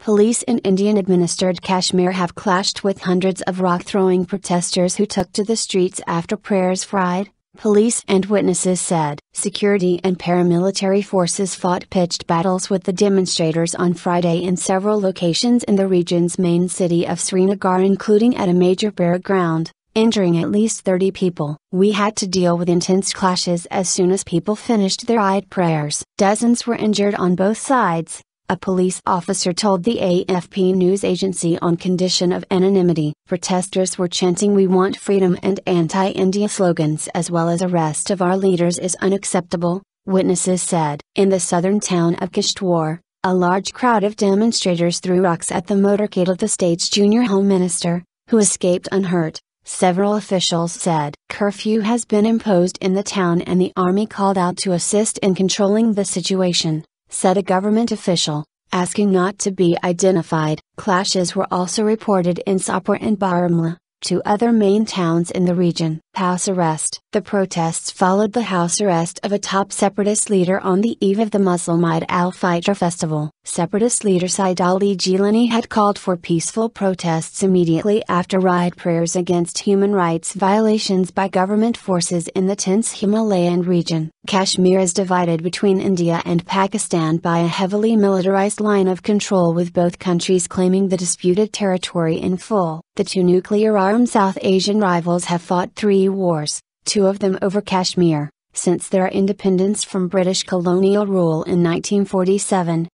Police in Indian-administered Kashmir have clashed with hundreds of rock-throwing protesters who took to the streets after prayers Friday, police and witnesses said. Security and paramilitary forces fought pitched battles with the demonstrators on Friday in several locations in the region's main city of Srinagar, including at a major burial ground, injuring at least 30 people. "We had to deal with intense clashes as soon as people finished their Eid prayers. Dozens were injured on both sides," a police officer told the AFP news agency on condition of anonymity. Protesters were chanting "We want freedom" and anti-India slogans, as well as "Arrest of our leaders is unacceptable," witnesses said. In the southern town of Kishtwar, a large crowd of demonstrators threw rocks at the motorcade of the state's junior home minister, who escaped unhurt, several officials said. Curfew has been imposed in the town and the army called out to assist in controlling the situation, said a government official, asking not to be identified. Clashes were also reported in Sopore and Baramulla, two other main towns in the region. House arrest. The protests followed the house arrest of a top separatist leader on the eve of the Muslim Eid al-Fitr festival. Separatist leader Said Ali Jilani had called for peaceful protests immediately after riot prayers against human rights violations by government forces in the tense Himalayan region. Kashmir is divided between India and Pakistan by a heavily militarized line of control, with both countries claiming the disputed territory in full. The two nuclear-armed South Asian rivals have fought 3 wars, 2 of them over Kashmir, since their independence from British colonial rule in 1947.